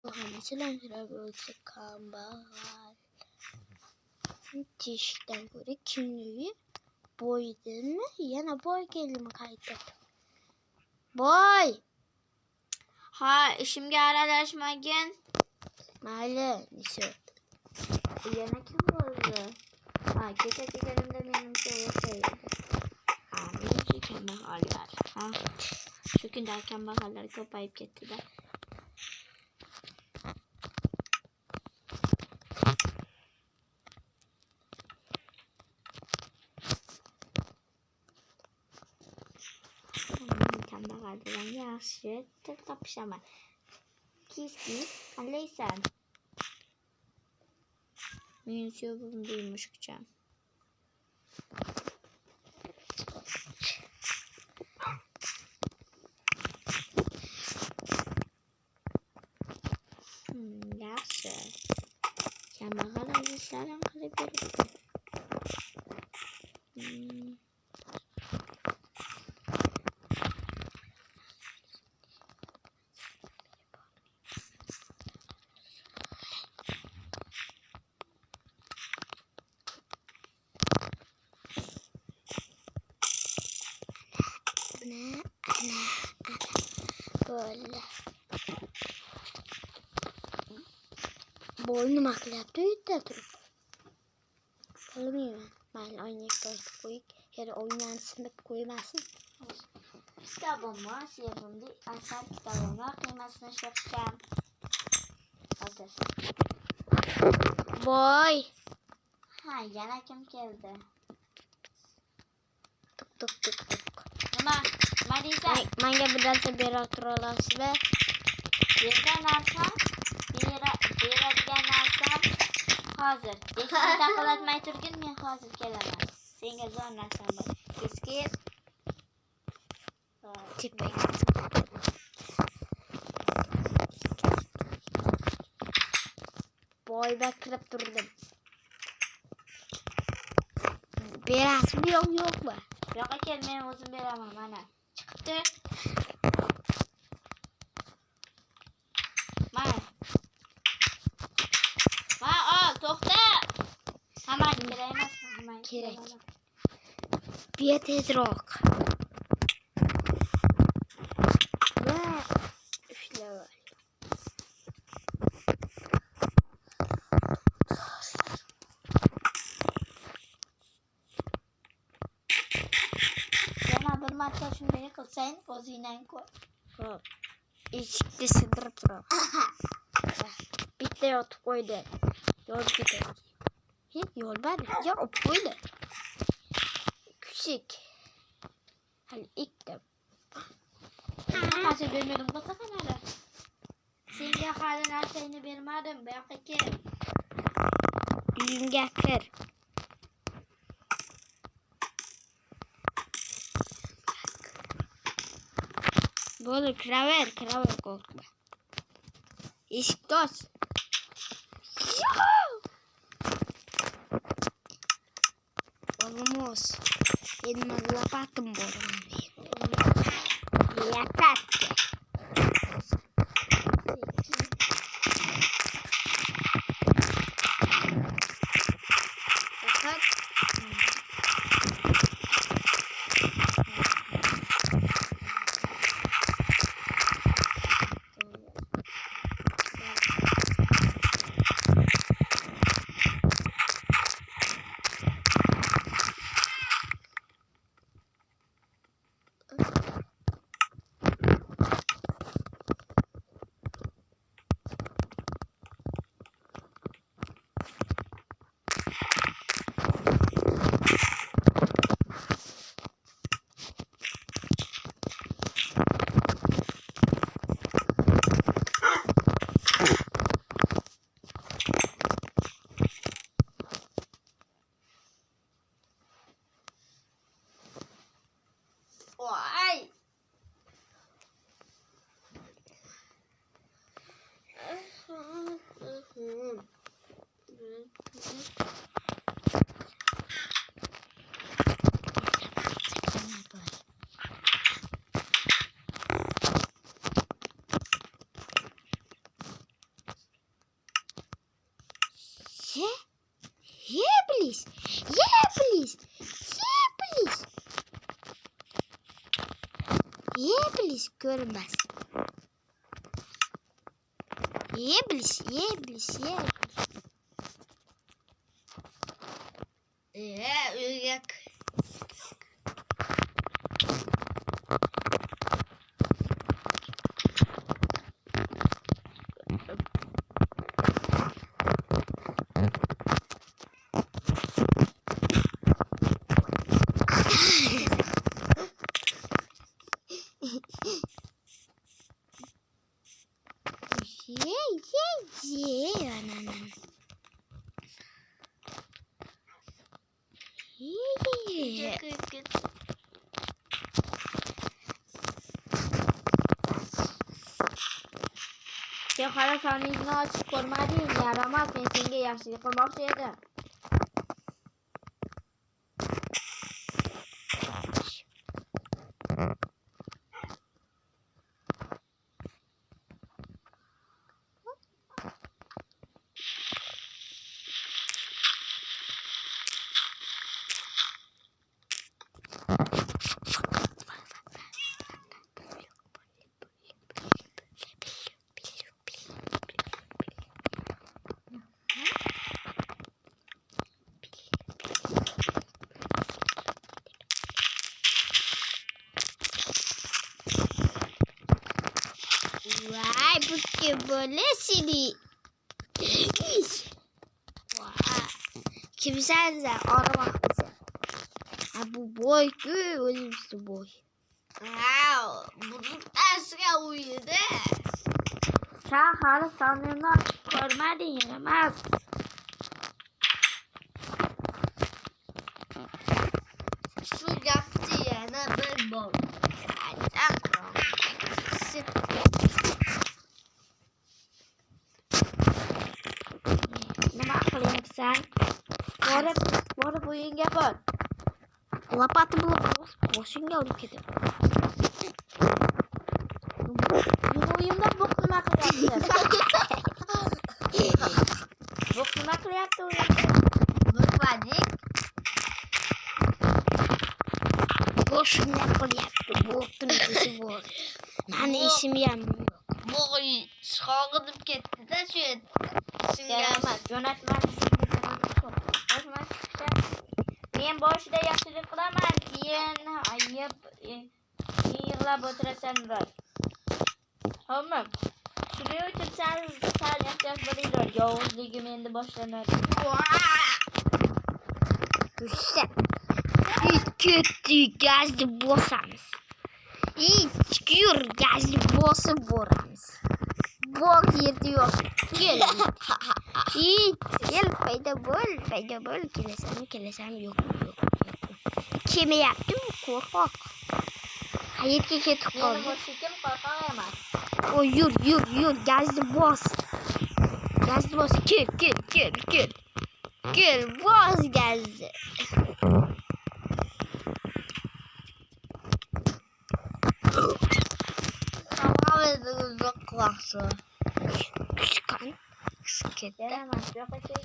Hamasilantıra bo'lsa kambag'al. Teshikdan ko'ra kimniki boydimi? Yana boy keldimi qaytib? Boy! Ha, ishimga aralashmagin. Mayli, nisa. Yana kim bo'ldi? Ha, kecha kelganimda menimcha o'sha edi. Ha, menimcha kambag'allar. Ha, shu kunda kambag'allar ko'payib ketdi-da. Kambag'allardan yaxshi til topishaman. Kis, qalaysan? Men sevim duymuşkacağım. Yaxşı. Kambag'al azizlarim qilib beribdi. Ana. Böyle. Boy nima qilyapti uyda turib? Bilmayman. Mayli oynakka qo'yib, yana o'ynani sinib qo'ymasin. Kitabımı, sevimli asar kitabımı kıymasını sökeceğim. Hazır. Boy. Ha, yana kim geldi? Tuk. Nima deysan? Menga bir narsa bera tura olasizmi? Beradigan narsam hozir. Eshikni taqillatmay turgin, men hozir kelaman. Senga zo'r narsam bor. Keskir. Tipe. Boy bakirib turdim. Berasizmi yo'qmi? Yo'q kel, men o'zim beraman mana. Chiqibdi. Mana. Al, to'xta. Hamma kerak emasmi? Hamma Kerak. Bir tezroq. Va ushlab. Yana bir marta shunday qilsang, o'zingdan ko'r. Hop. Eshikni sindirib turaman. Bitta yotib qo'ydi. Yo'l ketadi. Yo'lbadi. Yopib qo'ydi. Küçük. Hali ikkita. Hammasi bermadim qilsa qanday? Senga hali narsangni bermadim, bu yoqqa kel. Uyimga kir. Bo'ldi, kiraver, qo'rqma. Eshikni och. Olmos. Endi lopatim bor. Yatatdi. Ye. Ye please. Ye please. Ye please. Ye please. Görünmez. Ye please. Ye please. Ye please. Uyuyak. Ye. Anan. Ye. Sen hala sana izni açıp korumadın. Yaramaz. Ben seninle yaşlılık olmak istedim. Vay bu ki böyle seni. Vay. Kimsen sen aramak bize. Ha bu boy ki özümüzü boy. Bunun tersine uyudu. Sen hala sanırını açıp korumadın. Yaramaz. Şu yaptı yana ben bol. Sen kuramazsın. Nima qilyapsan? Borib uyingga bor. Lapatı bulup boşunga olib ketadi. Meni uyimda bu nima qilyapti? Bu nima qilyapti uyimda? Bukmadik. Boşunga qilyapti. Bo'pti nesi bor. Mani ishim ham yo'q. Bo'g'y sog'inib ketdi-da shu yerda. Yaramas. Jo'natmaslik. Men boshida yaxshilik qilaman, keyin yig'lab o'tirasan urar. Xo'pmi? Shuning uchun sal ehtiyot bo'linglar. Yovuzligim endi boshlanadi. Güzel. Kötü gazlı bosamiz. Çıkıyor gazlı bosu boramiz. Bok yedi yok. Gel. Gel fayda bol. Kelesem yok. Kime yaptım? Korkak. Hayatga ketib Meni qoldi. boshligim qo'rqoq emas. O yur gazlı bos. Gel. Gel bos gazlı. Tamamen uzaklaştı. Çıkan. Sıkıntı. Yaramas. Yo'q ekan.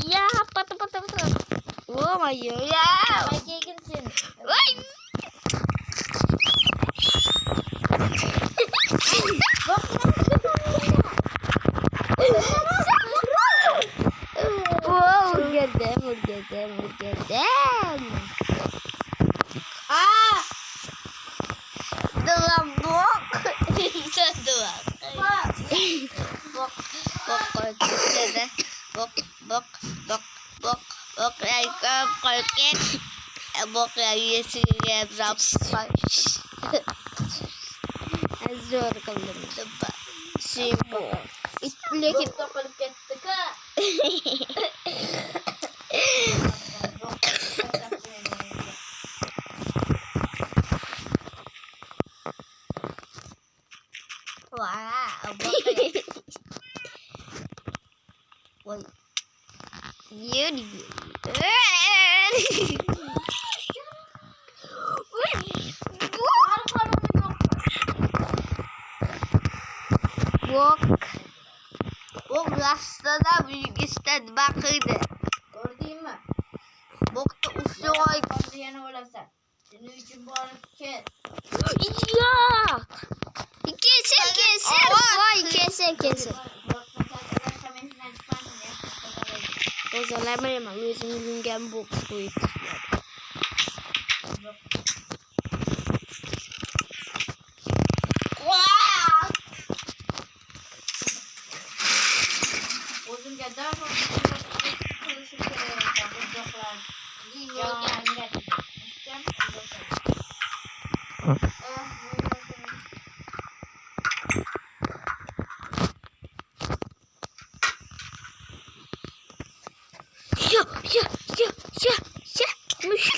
Ya patı. Oh my god ya. Nima kiyginsin? Ay. Oh, vurgedem. Dalam bok. Bok yesiye zapsay. Zor kıldım. Şimdi İtleki To'qilib ketdi-ku. Wah, Bok. O rastlanan büyük istedi bakıydı. Gördün mü? Bok da uçtu oy. Orada yana orası. Senin için bu arada kes. Yok. Keser. Vay keser. O zaman benim yüzümün gen bok koydu. Uzun kadar konuşup konuşacaklar.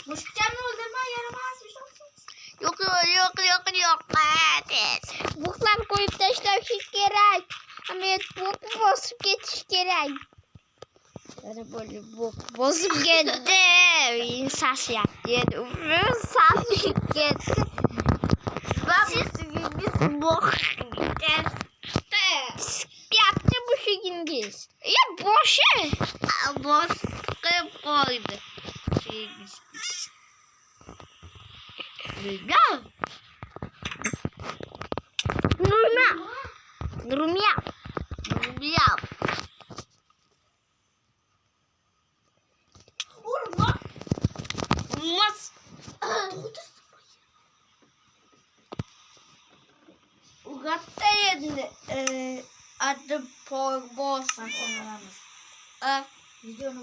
Muşken mi oldu mu? Yaramaz bir şey olsun. Yok. Evet. Buklar koyup taşlar hiç gerek. Ama buk bozup geçiş gerek. Yani böyle buk bozup gitti. İnsan yaptı. İnsan gitti. Biz bok yaptı bu şekilde. Ya boşu. Boş koydu. Ya. Rumia. Vurma. Mas. Ugatta yedi. Adı boş. Videonu